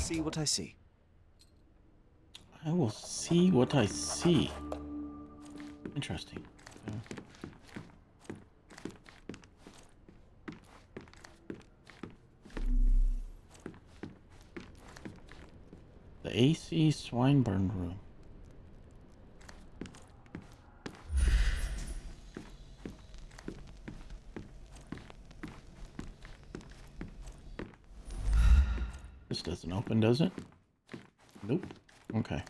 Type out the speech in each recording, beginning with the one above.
see what I see. I will see what I see. Interesting. The AC Swinburne room. This doesn't open, does it? Nope. Okay.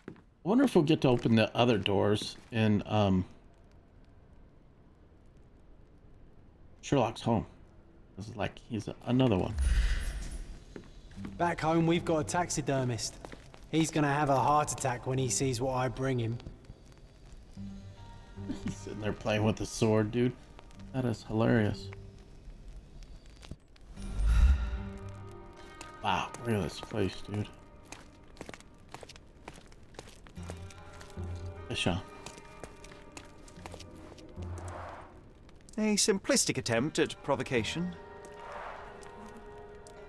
I wonder if we'll get to open the other doors in Sherlock's home. This is like he's another one. Back home, we've got a taxidermist. He's gonna have a heart attack when he sees what I bring him. He's sitting there playing with the sword, dude. That is hilarious. Wow, look at this place, dude. Fisha. A simplistic attempt at provocation.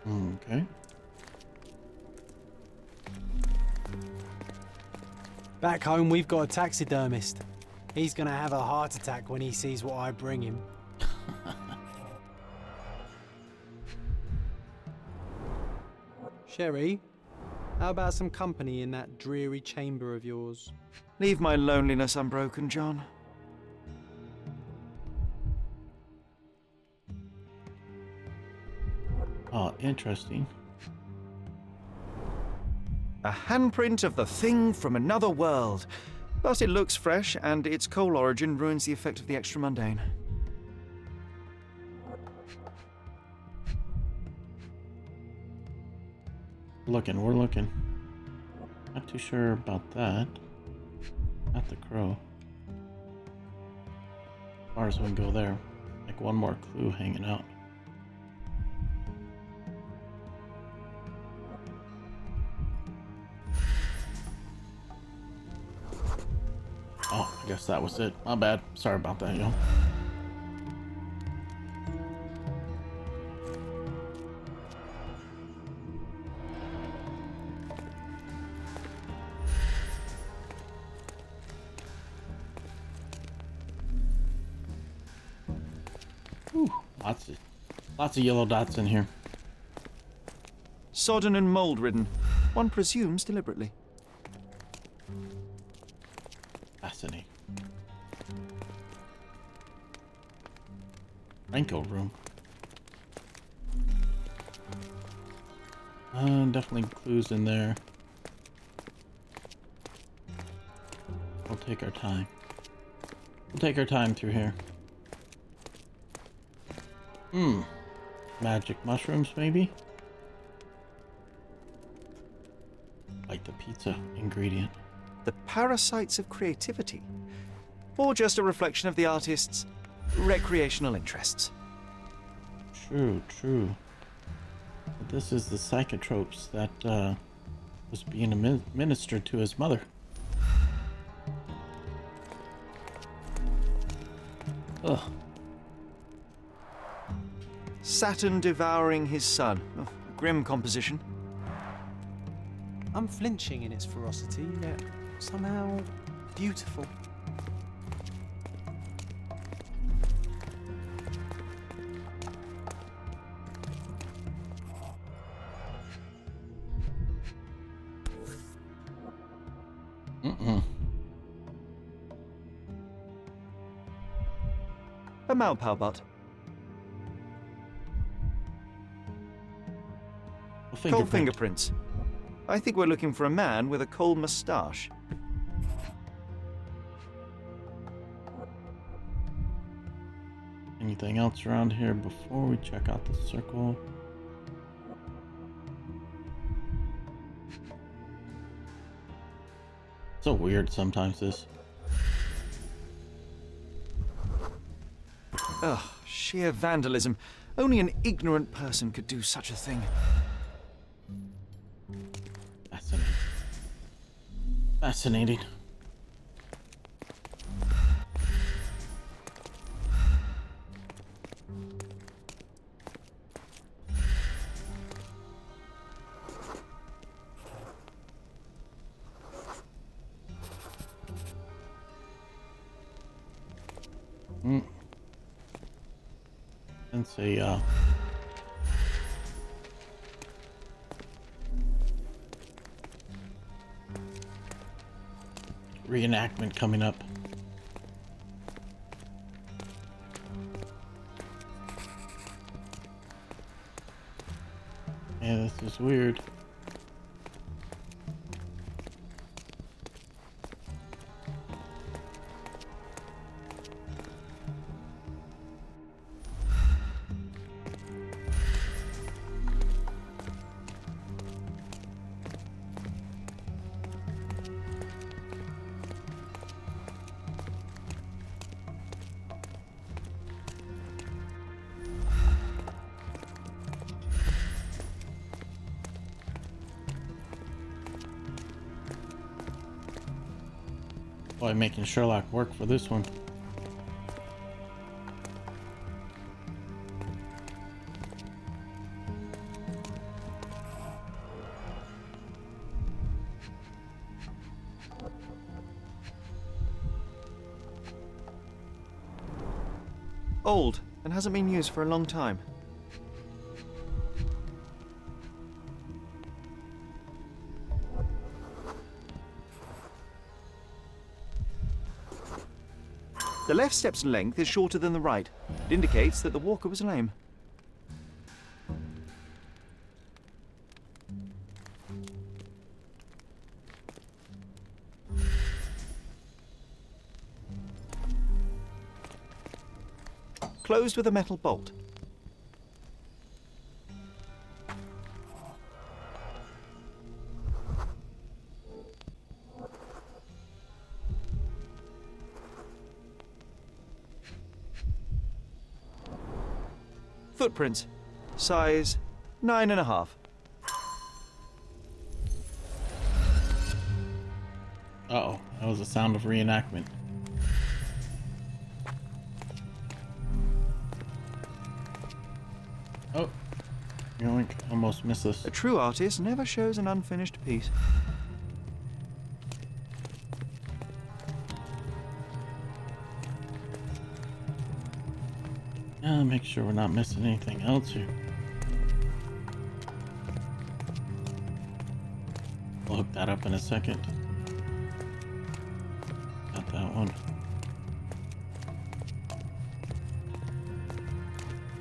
Okay. Back home, we've got a taxidermist. He's gonna have a heart attack when he sees what I bring him. Sherry, how about some company in that dreary chamber of yours? Leave my loneliness unbroken, John. Oh, interesting. A handprint of the thing from another world. But it looks fresh, and its coal origin ruins the effect of the extra mundane. We're looking. Not too sure about that. Not the crow. As far as we can go there. Like one more clue hanging out. Oh, I guess that was it. My bad. Sorry about that, y'all. Whew, lots of yellow dots in here. Sodden and mold-ridden. One presumes deliberately. Fascinating. Franco room. Definitely clues in there. We'll take our time. We'll take our time through here. Magic mushrooms, maybe? Like the pizza ingredient. The parasites of creativity. Or just a reflection of the artist's recreational interests. True. But this is the psychotropes that was being administered to his mother. Ugh. Saturn devouring his son. Oh, grim composition. Unflinching in its ferocity, yet somehow beautiful. A Malpowbot. Cold fingerprints. I think we're looking for a man with a coal moustache. Anything else around here before we check out the circle? So weird sometimes this. Ugh, sheer vandalism. Only an ignorant person could do such a thing. Fascinating. It's a reenactment coming up. Yeah, this is weird. Boy, making Sherlock work for this one. Old, and hasn't been used for a long time. The left step's length is shorter than the right. It indicates that the walker was lame. Closed with a metal bolt. Footprints. Size 9.5. Uh-oh, that was the sound of reenactment. Oh, yoink, almost missed this. A true artist never shows an unfinished piece. Make sure we're not missing anything else here. We'll hook that up in a second. Got that one.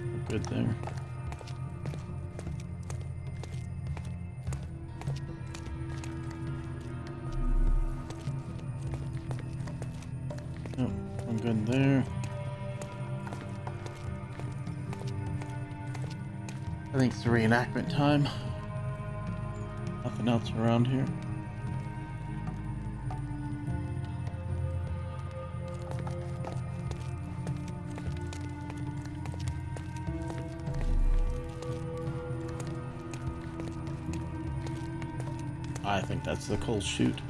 We're good there. Oh, I'm good there. I think it's the reenactment time. Nothing else around here. I think that's the coal chute.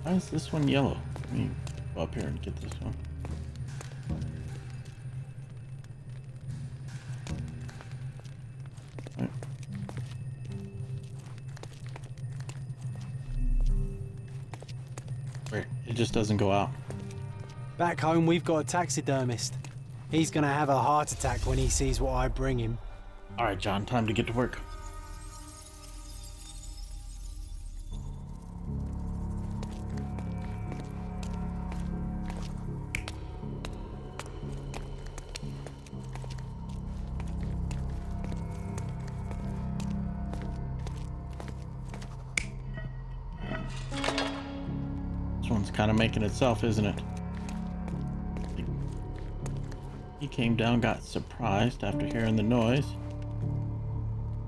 Why is this one yellow? Let me go up here and get this one. It just doesn't go out. Back home, we've got a taxidermist. He's gonna have a heart attack when he sees what I bring him. All right, John, time to get to work. This one's kind of making itself, isn't it? He came down, got surprised after hearing the noise.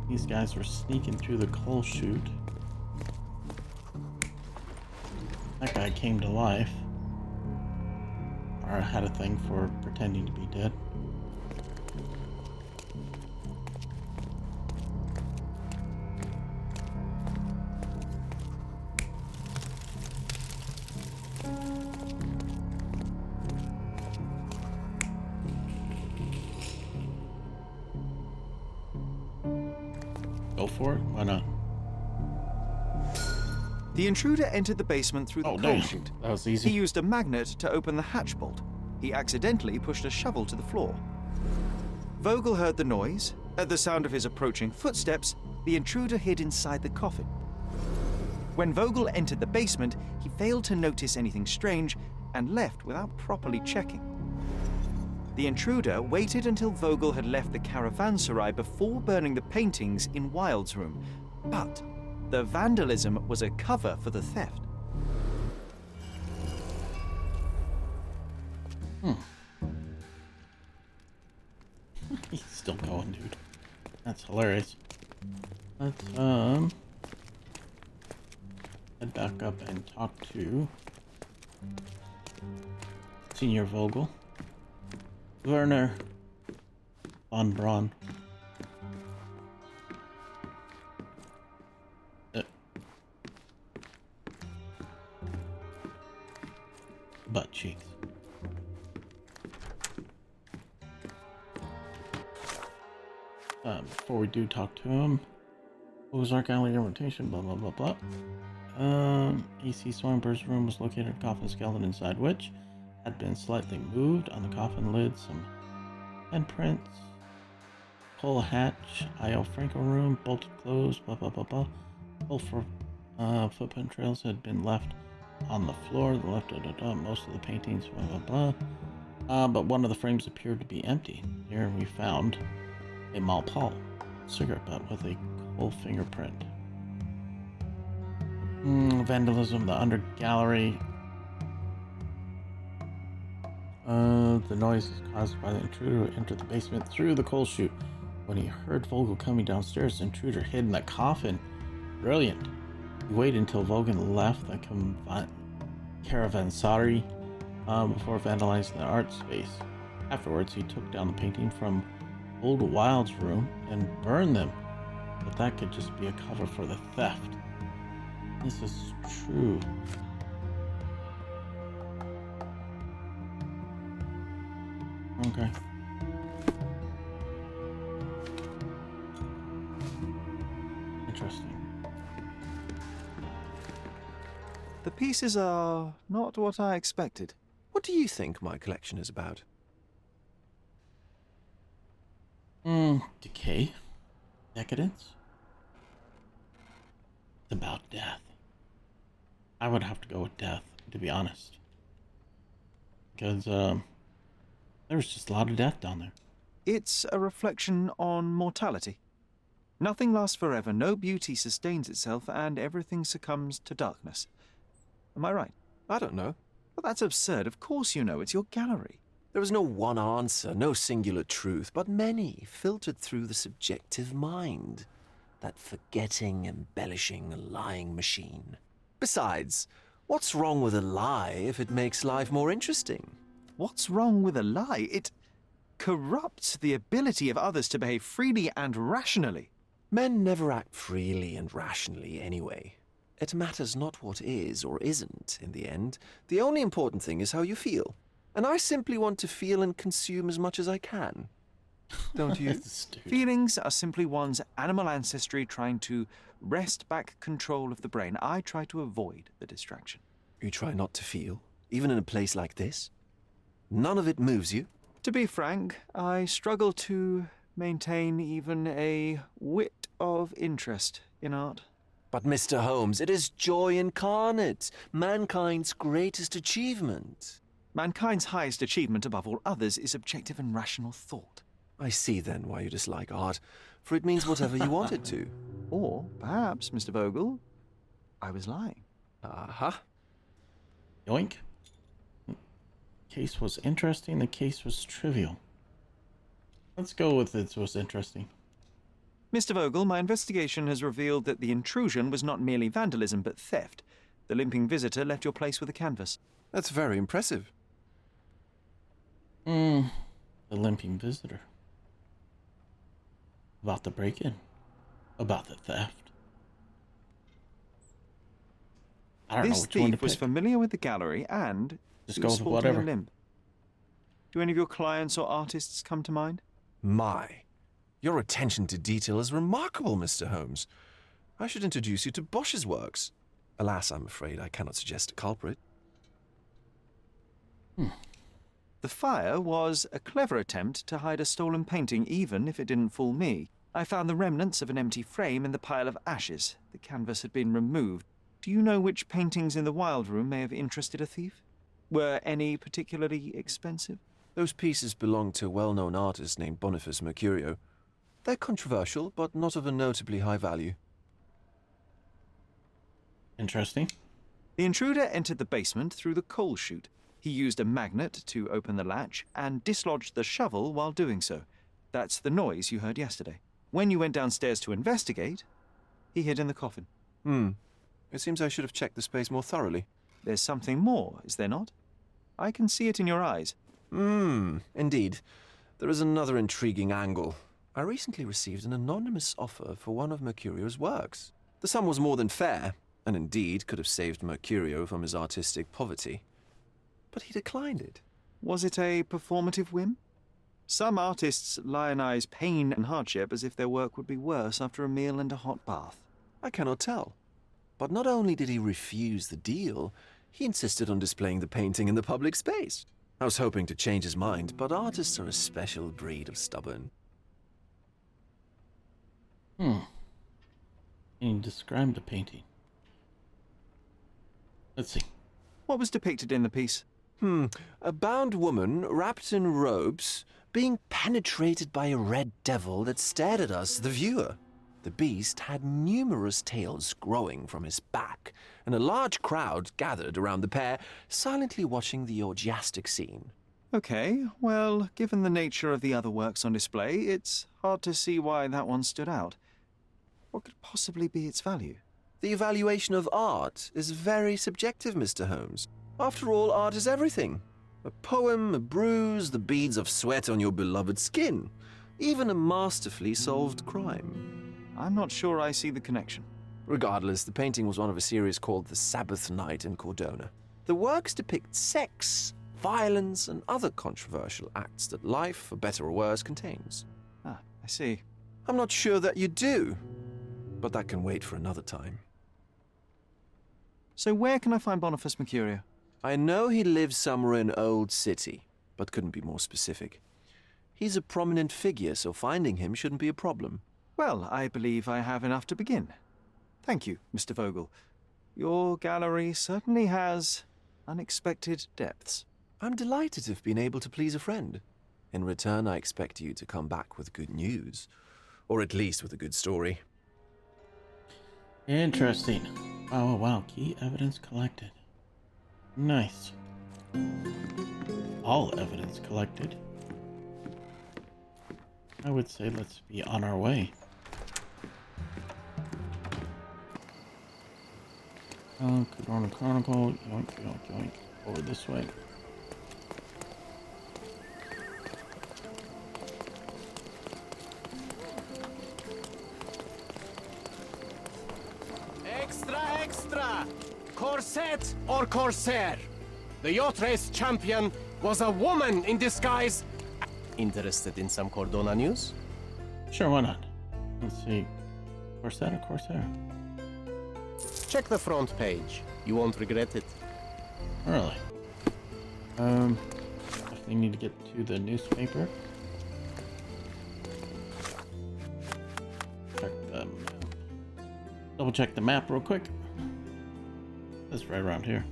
These guys were sneaking through the coal chute. That guy came to life. Or had a thing for pretending to be dead. Go for it? Why not? The intruder entered the basement through the coal damn. chute. That was easy. He used a magnet to open the hatch bolt. He accidentally pushed a shovel to the floor. Vogel heard the noise. At the sound of his approaching footsteps, the intruder hid inside the coffin. When Vogel entered the basement, he failed to notice anything strange and left without properly checking. The intruder waited until Vogel had left the caravanserai before burning the paintings in Wilde's room, but the vandalism was a cover for the theft. He's still going, dude. That's hilarious. Let's head back up and talk to Senior Vogel. Werner von Braun. Butt cheeks. Before we do talk to him, what was our gallery invitation? Blah blah blah blah. AC Swinburne's room was located in a coffin skeleton inside which had been slightly moved. On the coffin lid, some handprints. Pull hatch, I.O. Franco room, bolted closed, blah blah blah blah. Pull for footprint trails had been left on the floor. The left, most of the paintings, blah blah blah. But one of the frames appeared to be empty. Here we found a Malpal cigarette butt with a coal fingerprint. Vandalism, the under gallery. The noise is caused by the intruder who entered the basement through the coal chute. When he heard Vogel coming downstairs, the intruder hid in the coffin. Brilliant. He waited until Vogel left the caravanserai before vandalizing the art space. Afterwards, he took down the painting from Old Wilde's room and burned them. But that could just be a cover for the theft. This is true. Okay. Interesting. The pieces are not what I expected. What do you think my collection is about? Decay. Decadence. It's about death. I would have to go with death, to be honest. Because, there was just a lot of death down there. It's a reflection on mortality. Nothing lasts forever, no beauty sustains itself, and everything succumbs to darkness. Am I right? I don't know. Well, that's absurd. Of course you know. It's your gallery. There is no one answer, no singular truth, but many filtered through the subjective mind. That forgetting, embellishing, lying machine. Besides, what's wrong with a lie if it makes life more interesting? What's wrong with a lie? It corrupts the ability of others to behave freely and rationally. Men never act freely and rationally anyway. It matters not what is or isn't in the end. The only important thing is how you feel. And I simply want to feel and consume as much as I can. Don't you? Feelings are simply one's animal ancestry trying to wrest back control of the brain. I try to avoid the distraction. You try not to feel, even in a place like this? None of it moves you? To be frank, I struggle to maintain even a whit of interest in art. But Mr. Holmes, it is joy incarnate, mankind's greatest achievement. Mankind's highest achievement above all others is objective and rational thought. I see then why you dislike art, for it means whatever you want it to. Or perhaps, Mr. Vogel, I was lying. Uh-huh. Yoink. The case was interesting, the case was trivial. Let's go with it was interesting. Mr. Vogel, my investigation has revealed that the intrusion was not merely vandalism, but theft. The limping visitor left your place with a canvas. That's very impressive. The limping visitor. About the break-in. About the theft. I don't know This which one to thief was pick. familiar with the gallery and Just he go was with sporting whatever. a limp. Do any of your clients or artists come to mind? My, your attention to detail is remarkable, Mr. Holmes. I should introduce you to Bosch's works. Alas, I'm afraid I cannot suggest a culprit. The fire was a clever attempt to hide a stolen painting, even if it didn't fool me. I found the remnants of an empty frame in the pile of ashes. The canvas had been removed. Do you know which paintings in the Wild Room may have interested a thief? Were any particularly expensive? Those pieces belong to a well-known artist named Boniface Mercurio. They're controversial, but not of a notably high value. Interesting. The intruder entered the basement through the coal chute. He used a magnet to open the latch and dislodged the shovel while doing so. That's the noise you heard yesterday. When you went downstairs to investigate, he hid in the coffin. It seems I should have checked the space more thoroughly. There's something more, is there not? I can see it in your eyes. Indeed. There is another intriguing angle. I recently received an anonymous offer for one of Mercurio's works. The sum was more than fair, and indeed could have saved Mercurio from his artistic poverty. But he declined it. Was it a performative whim? Some artists lionize pain and hardship as if their work would be worse after a meal and a hot bath. I cannot tell. But not only did he refuse the deal, he insisted on displaying the painting in the public space. I was hoping to change his mind, but artists are a special breed of stubborn. Can you describe the painting? Let's see. What was depicted in the piece? A bound woman, wrapped in robes, being penetrated by a red devil that stared at us, the viewer. The beast had numerous tails growing from his back, and a large crowd gathered around the pair, silently watching the orgiastic scene. Okay, well, given the nature of the other works on display, it's hard to see why that one stood out. What could possibly be its value? The evaluation of art is very subjective, Mr. Holmes. After all, art is everything. A poem, a bruise, the beads of sweat on your beloved skin. Even a masterfully solved crime. I'm not sure I see the connection. Regardless, the painting was one of a series called The Sabbath Night in Cordona. The works depict sex, violence, and other controversial acts that life, for better or worse, contains. Ah, I see. I'm not sure that you do, but that can wait for another time. So where can I find Boniface Mercurio? I know he lives somewhere in Old City, but couldn't be more specific. He's a prominent figure, so finding him shouldn't be a problem. Well, I believe I have enough to begin. Thank you, Mr. Vogel. Your gallery certainly has unexpected depths. I'm delighted to have been able to please a friend. In return, I expect you to come back with good news. Or at least with a good story. Interesting. Oh, wow. Key evidence collected. Nice. All evidence collected. I would say let's be on our way. Cordona Chronicle. Yoink, yoink, yoink. Over this way. Extra, extra! Corset or corsair? The yacht race champion was a woman in disguise. Interested in some Cordona news? Sure, why not? Let's see. Corset or Corsair? Check the front page. You won't regret it. Really? Definitely need to get to the newspaper. Check the double check the map real quick. That's right around here.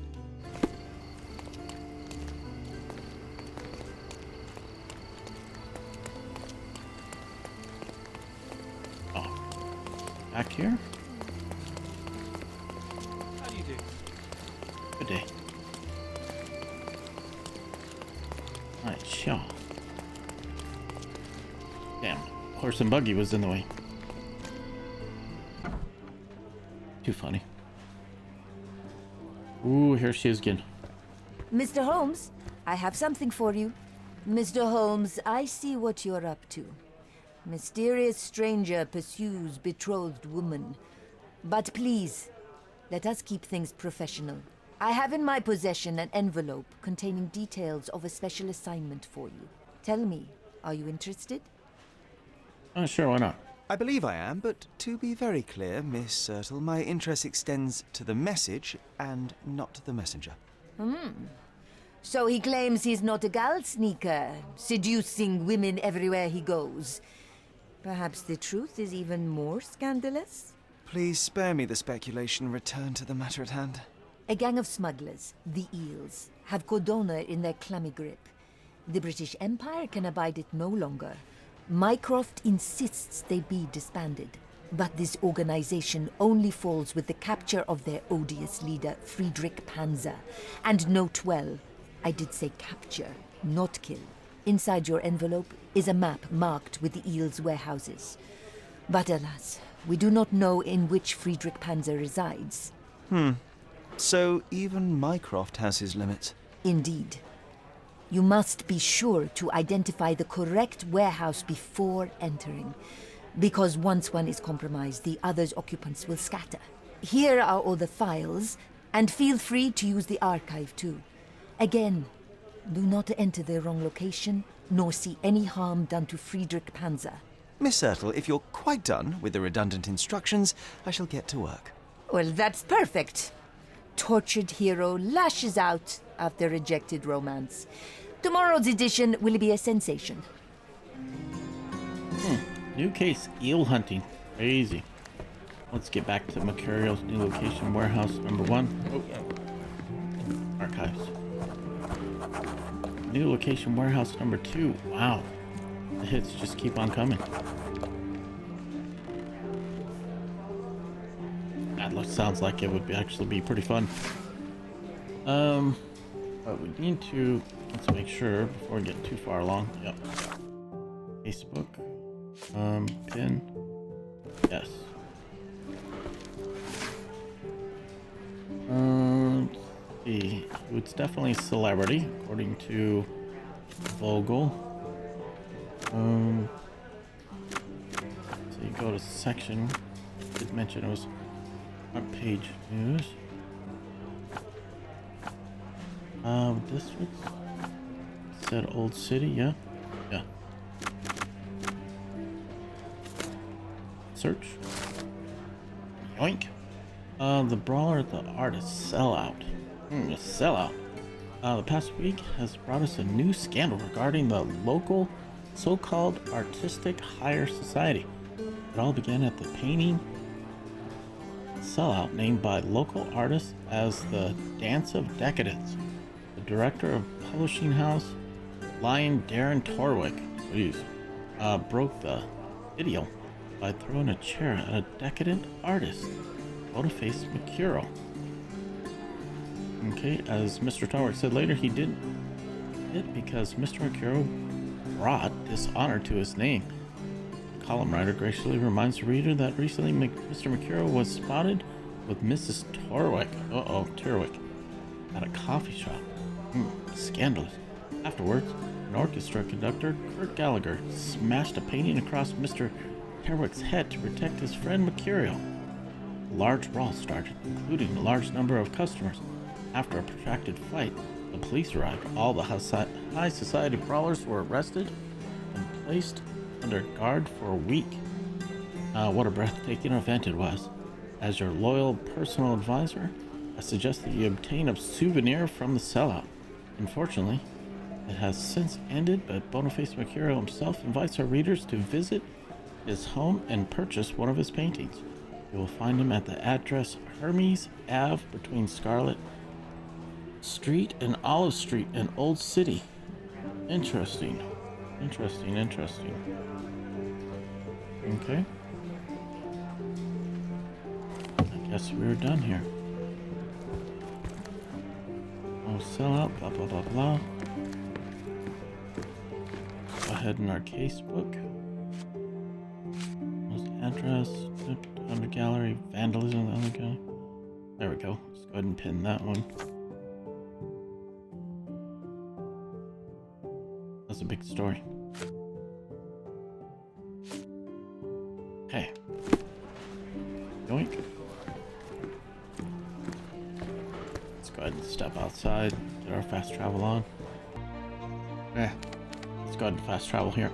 Oh, back here. How do you do? Good day. Alright, Shaw. Damn, horse and buggy was in the way. Too funny. Ooh, here she is again. Mr. Holmes, I have something for you. Mr. Holmes, I see what you're up to. Mysterious stranger pursues betrothed woman. But please, let us keep things professional. I have in my possession an envelope containing details of a special assignment for you. Tell me, are you interested? Sure, why not? I believe I am, but to be very clear, Miss Sertle, my interest extends to the message and not the messenger. So he claims he's not a gal sneaker, seducing women everywhere he goes. Perhaps the truth is even more scandalous? Please spare me the speculation and return to the matter at hand. A gang of smugglers, the Eels, have Cordona in their clammy grip. The British Empire can abide it no longer. Mycroft insists they be disbanded. But this organization only falls with the capture of their odious leader, Friedrich Panzer. And note well, I did say capture, not kill. Inside your envelope is a map marked with the Eels' warehouses. But alas, we do not know in which Friedrich Panzer resides. So even Mycroft has his limits. Indeed. You must be sure to identify the correct warehouse before entering. Because once one is compromised, the other's occupants will scatter. Here are all the files, and feel free to use the archive too. Again, do not enter the wrong location, nor see any harm done to Friedrich Panzer. Miss Ertl, if you're quite done with the redundant instructions, I shall get to work. Well, that's perfect. Tortured hero lashes out after rejected romance. Tomorrow's edition will be a sensation. New case, eel hunting. Crazy. Let's get back to Mercurio's new location, warehouse number 1. Archives. New location, warehouse number 2. Wow. The hits just keep on coming. That sounds like it would actually be pretty fun. But we need to, let's make sure before we get too far along. Yep. Facebook. Pin. Yes. Let's see. It's definitely a celebrity, according to Vogel. So you go to section. I did mention it was front page news. Districts. Said Old City, yeah. Yeah. Search. Yoink. The brawler, the artist, sellout. A sellout. The past week has brought us a new scandal regarding the local so-called artistic higher society. It all began at the painting sellout named by local artists as the Dance of Decadence. The director of publishing house, Lion Darren Torwick, broke the video by throwing a chair at a decadent artist, Boniface Mercurial. Okay, as Mr. Torwick said later, he did it because Mr. Mercurial brought dishonor to his name. The column writer graciously reminds the reader that recently Mr. Mercurial was spotted with Mrs. Torwick, Torwick, at a coffee shop. Scandalous. Afterwards, an orchestra conductor, Kurt Gallagher, smashed a painting across Mr. Torwick's head to protect his friend Mercurial. A large brawl started, including a large number of customers. After a protracted fight, the police arrived. All the high society brawlers were arrested and placed under guard for a week. What a breathtaking event it was. As your loyal personal advisor, I suggest that you obtain a souvenir from the sellout. Unfortunately, it has since ended, but Boniface Mercurial himself invites our readers to visit his home and purchase one of his paintings. You will find him at the address Hermes Ave between Scarlet Street and Olive Street in Old City. Interesting. Okay. I guess we're done here. I'll sell out, blah, blah, blah, blah. Go ahead in our casebook. Address, under gallery, vandalism, the other guy. There we go. Let's go ahead and pin that one. That's a big story. Okay. Yoink. Let's go ahead and step outside, get our fast travel on. Let's go ahead and fast travel here.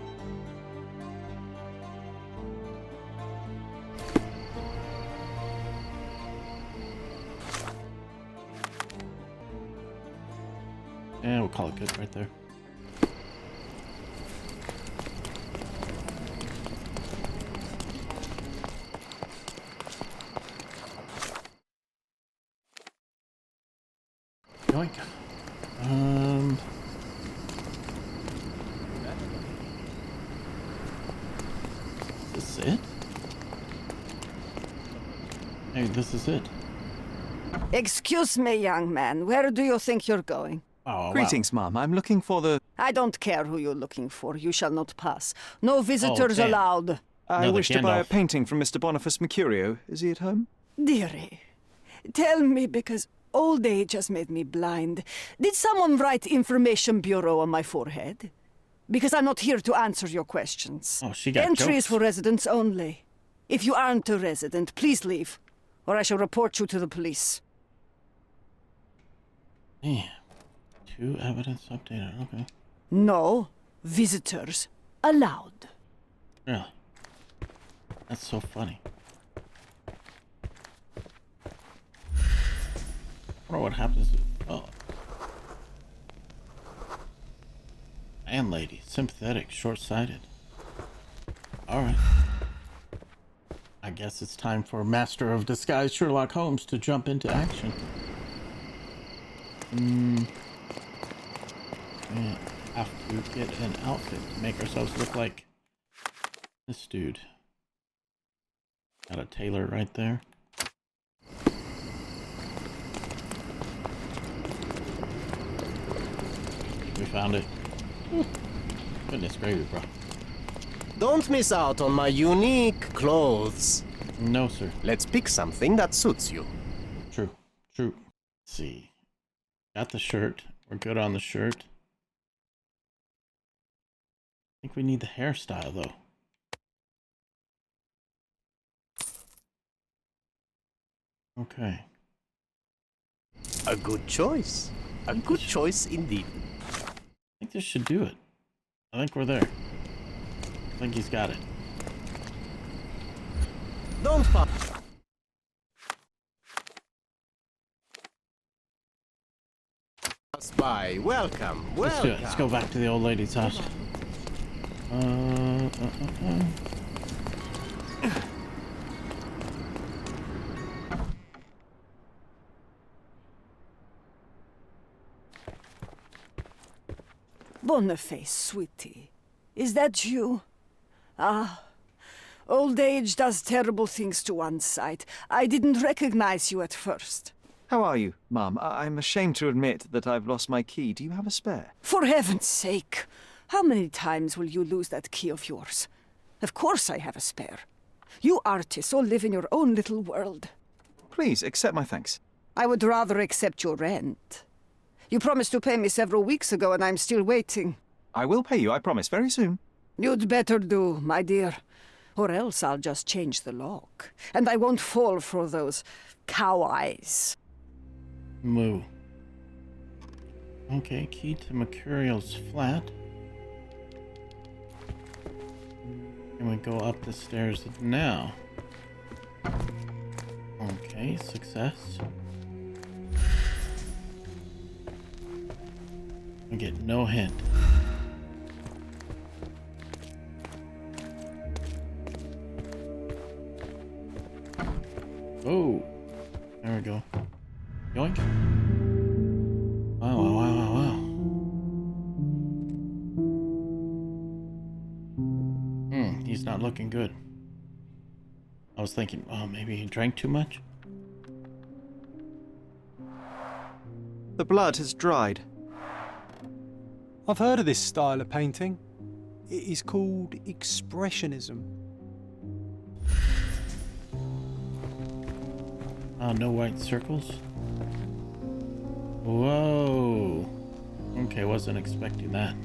Yeah, we'll call it good right there. Yoink. Is this it? Hey, this is it. Excuse me, young man. Where do you think you're going? Oh, Greetings, Mom. I'm looking for the... I don't care who you're looking for. You shall not pass. No visitors damn. allowed. I Another wish to buy a Gandalf. painting from Mr. Boniface Mercurio. Is he at home? Dearie, tell me, because old age has made me blind. Did someone write Information Bureau on my forehead? Because I'm not here to answer your questions. Oh, she got Entry is jokes. for residents only. If you aren't a resident, please leave, or I shall report you to the police. Yeah. 2 evidence updated. Okay. No visitors allowed. Really? That's so funny. I wonder what happens. Oh. Landlady. Sympathetic. Short-sighted. Alright. I guess it's time for Master of Disguise Sherlock Holmes to jump into action. We have to get an outfit to make ourselves look like this dude. Got a tailor right there. We found it. Whew. Goodness gravy, bro. Don't miss out on my unique clothes. No, sir. Let's pick something that suits you. True. True. Let's see. Got the shirt. We're good on the shirt. I think we need the hairstyle, though. Okay. A good choice. A good choice indeed. I think this should do it. I think we're there. I think he's got it. Don't pass by. Welcome. Let's do Welcome. it. Let's go back to the old lady's house. Boniface, sweetie. Is that you? Ah. Old age does terrible things to one's sight. I didn't recognize you at first. How are you, Mom? I'm ashamed to admit that I've lost my key. Do you have a spare? For heaven's sake! How many times will you lose that key of yours? Of course I have a spare. You artists all live in your own little world. Please, accept my thanks. I would rather accept your rent. You promised to pay me several weeks ago, and I'm still waiting. I will pay you, I promise, very soon. You'd better do, my dear. Or else I'll just change the lock. And I won't fall for those cow eyes. Moo. Okay, key to Mercurial's flat. And we go up the stairs now. Okay, success. We get no hint. Oh, there we go. Yoink. Wow, wow, wow, wow, wow. He's not looking good. I was thinking, oh, maybe he drank too much? The blood has dried. I've heard of this style of painting. It is called expressionism. No white circles. Whoa. Okay, wasn't expecting that.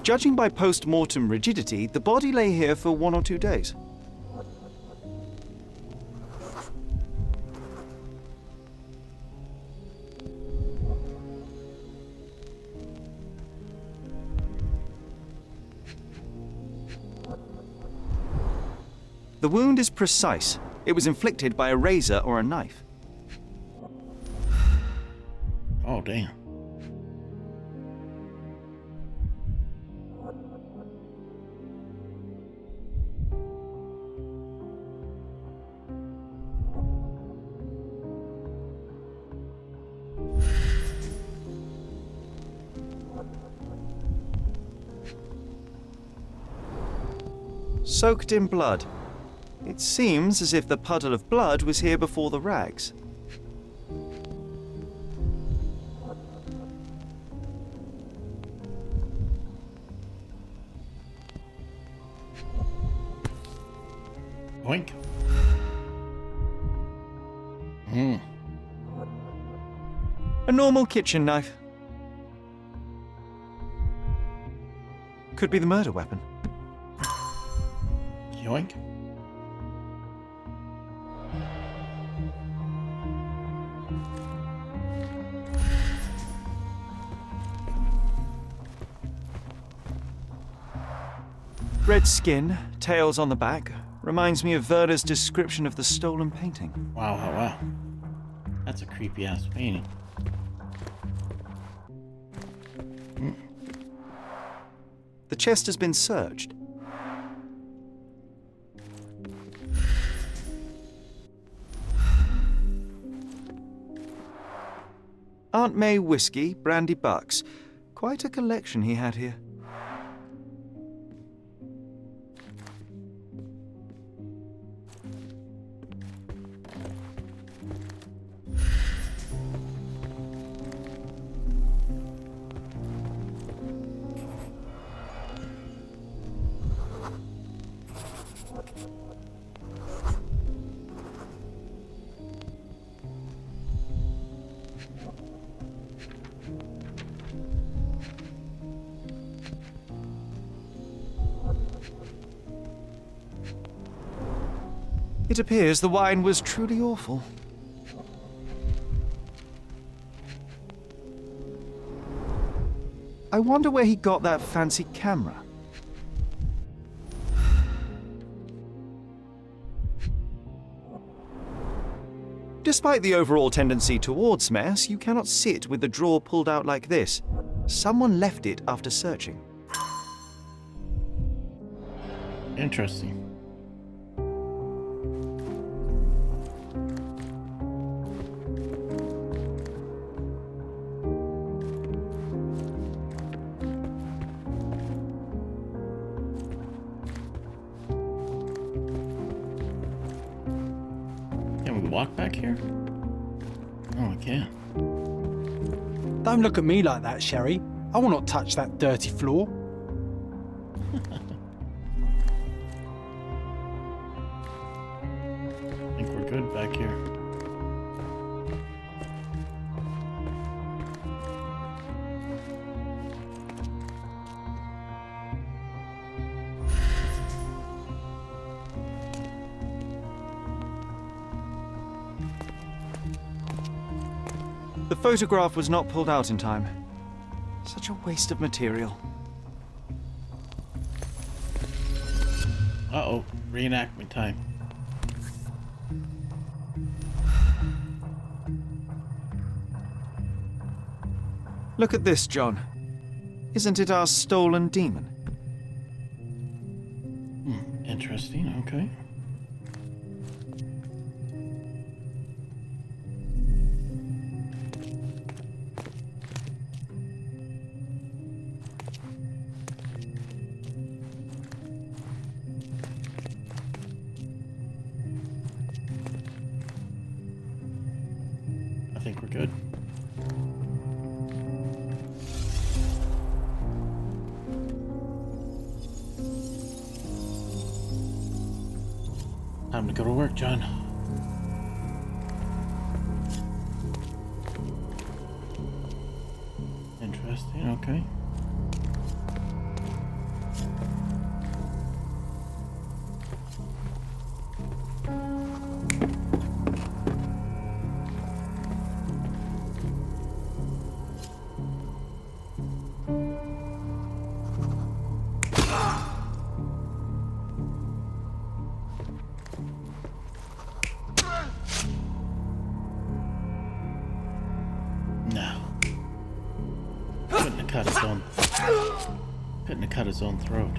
Judging by post-mortem rigidity, the body lay here for 1 or 2 days. The wound is precise. It was inflicted by a razor or a knife. Oh, damn. Soaked in blood. It seems as if the puddle of blood was here before the rags. Oink. A normal kitchen knife. Could be the murder weapon. Yoink. Red skin, tails on the back, reminds me of Werner's description of the stolen painting. Wow, wow, wow. That's a creepy ass painting. The chest has been searched. Aunt May whiskey, brandy bucks. Quite a collection he had here. It appears the wine was truly awful. I wonder where he got that fancy camera. Despite the overall tendency towards mess, you cannot sit with the drawer pulled out like this. Someone left it after searching. Interesting. Can we walk back here? Oh, we can. Don't look at me like that, Sherry. I will not touch that dirty floor. I think we're good back here. The photograph was not pulled out in time. Such a waste of material. Uh-oh, reenactment time. Look at this, John. Isn't it our stolen demon? Interesting, okay. I think we're good. Time to go to work, John. Interesting, okay. have cut his own throat.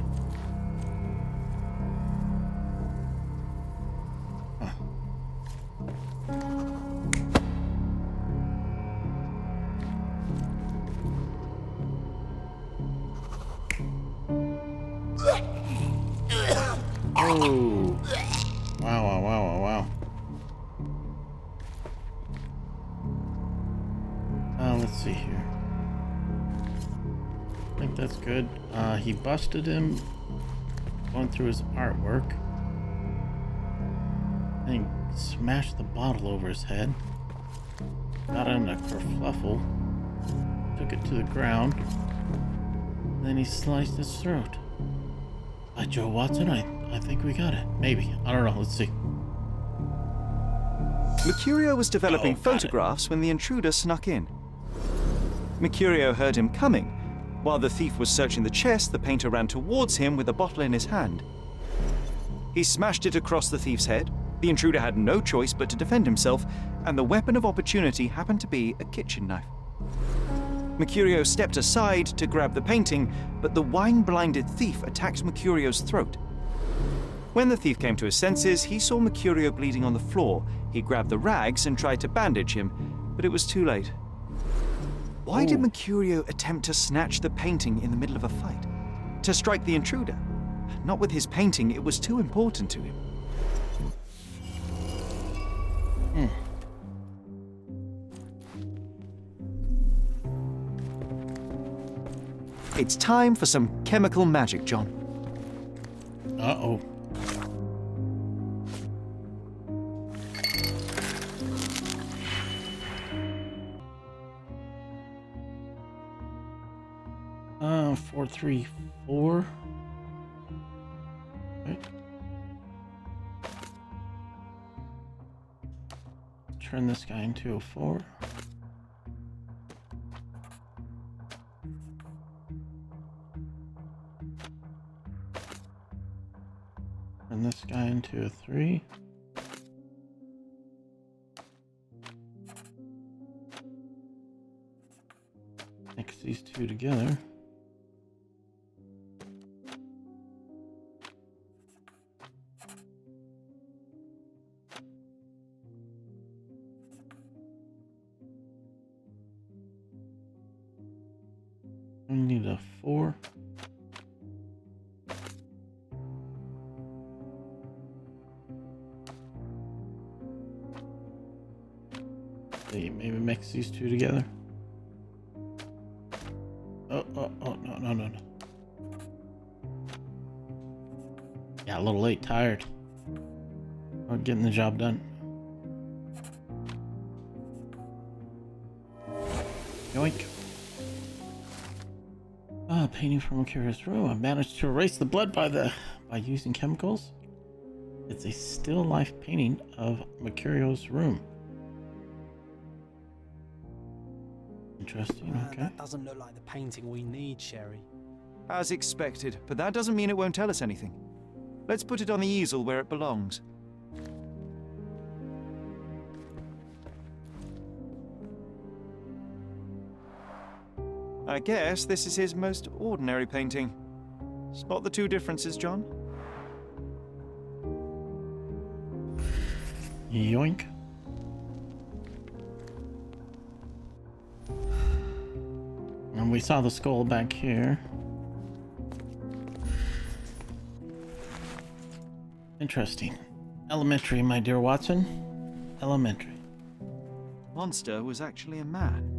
Huh. Oh. Wow. Let's see here. I think that's good. He busted him going through his artwork. Then he smashed the bottle over his head. Got in a kerfluffle. Took it to the ground. Then he sliced his throat. By Joe Watson, I think we got it. Maybe. I don't know. Let's see. Mercurio was developing photographs when the intruder snuck in. Mercurio heard him coming. While the thief was searching the chest, the painter ran towards him with a bottle in his hand. He smashed it across the thief's head. The intruder had no choice but to defend himself, and the weapon of opportunity happened to be a kitchen knife. Mercurio stepped aside to grab the painting, but the wine-blinded thief attacked Mercurio's throat. When the thief came to his senses, he saw Mercurio bleeding on the floor. He grabbed the rags and tried to bandage him, but it was too late. Why did Mercurio attempt to snatch the painting in the middle of a fight? To strike the intruder? Not with his painting, it was too important to him. It's time for some chemical magic, John. Uh-oh. Uh, 434. Right. Turn this guy into a 4. Turn this guy into a 3. Mix these two together. We need a 4. Maybe mix these two together. Oh, no. Yeah, a little late, tired. We're getting the job done. Yoink. Painting from a curious room. I managed to erase the blood by using chemicals. It's a still life painting of Mercurio's room. Interesting, okay. That doesn't look like the painting we need, Sherry. As expected, but that doesn't mean it won't tell us anything. Let's put it on the easel where it belongs. I guess this is his most ordinary painting. Spot the two differences, John? Yoink. And we saw the skull back here. Interesting. Elementary, my dear Watson. Elementary. Monster was actually a man.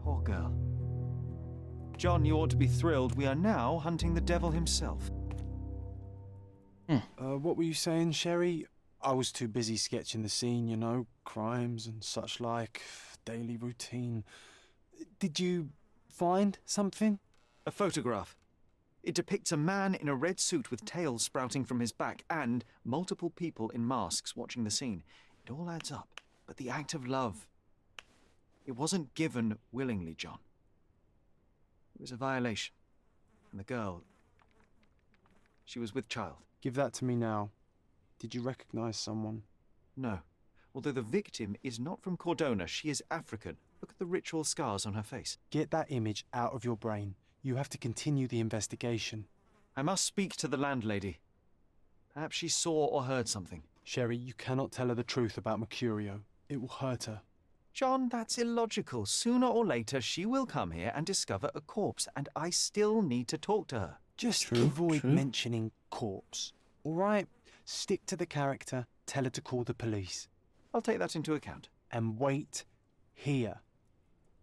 Poor girl. John, you ought to be thrilled. We are now hunting the devil himself. What were you saying, Sherry? I was too busy sketching the scene, you know, crimes and such like, daily routine. Did you find something? A photograph. It depicts a man in a red suit with tails sprouting from his back and multiple people in masks watching the scene. It all adds up. But the act of love, it wasn't given willingly, John. It was a violation. And the girl, she was with child. Give that to me now. Did you recognize someone? No. Although the victim is not from Cordona, she is African. Look at the ritual scars on her face. Get that image out of your brain. You have to continue the investigation. I must speak to the landlady. Perhaps she saw or heard something. Sherry, you cannot tell her the truth about Mercurio. It will hurt her. John, that's illogical. Sooner or later, she will come here and discover a corpse, and I still need to talk to her. Just True, avoid true. mentioning corpse. All right? Stick to the character. Tell her to call the police. I'll take that into account. And wait here.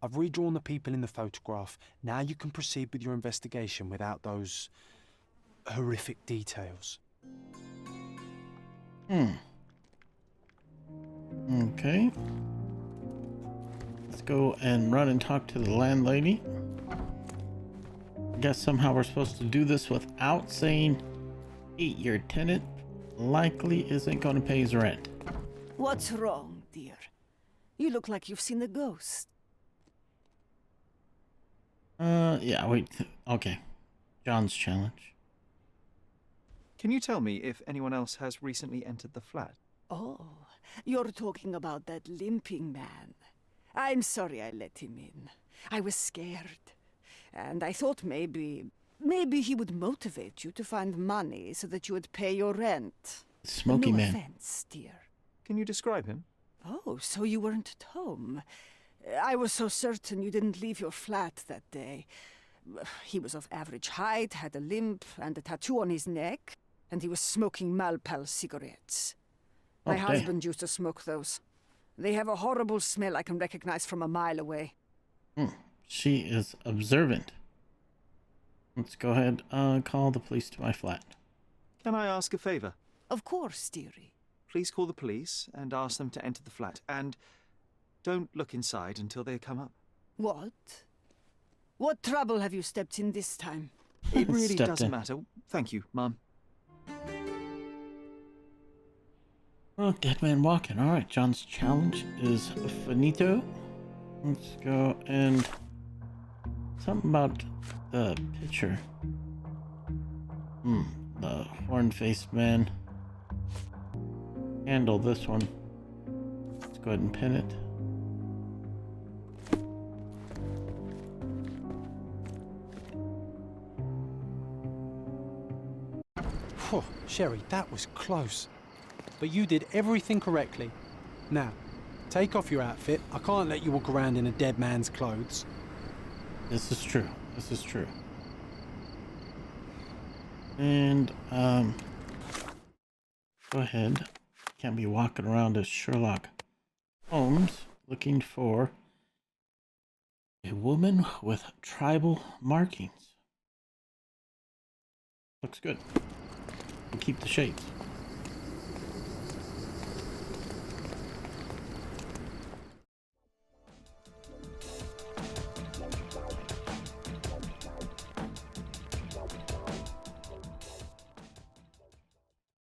I've redrawn the people in the photograph. Now you can proceed with your investigation without those horrific details. Okay. Let's go and run and talk to the landlady. I guess somehow we're supposed to do this without saying, hey, your tenant likely isn't going to pay his rent. What's wrong, dear? You look like you've seen a ghost. Yeah, wait. Okay. John's challenge. Can you tell me if anyone else has recently entered the flat? Oh, you're talking about that limping man. I'm sorry I let him in. I was scared. And I thought maybe he would motivate you to find money so that you would pay your rent. Smoky no man. offense, dear. Can you describe him? Oh, so you weren't at home. I was so certain you didn't leave your flat that day. He was of average height, had a limp and a tattoo on his neck, and he was smoking Malpal cigarettes. My Okay. husband used to smoke those. They have a horrible smell I can recognize from a mile away. She is observant. Let's go ahead call the police to my flat. Can I ask a favor? Of course, dearie. Please call the police and ask them to enter the flat. And don't look inside until they come up. What? What trouble have you stepped in this time? It really Stepped doesn't in. matter. Thank you, Mum. Oh, dead man walking. All right, John's challenge is finito. Let's go and something about the picture. The horn-faced man. Handle this one. Let's go ahead and pin it. Phew, Sherry, that was close. But you did everything correctly. Now, take off your outfit. I can't let you walk around in a dead man's clothes. This is true. This is true. And, go ahead. Can't be walking around as Sherlock Holmes looking for a woman with tribal markings. Looks good. We'll keep the shades.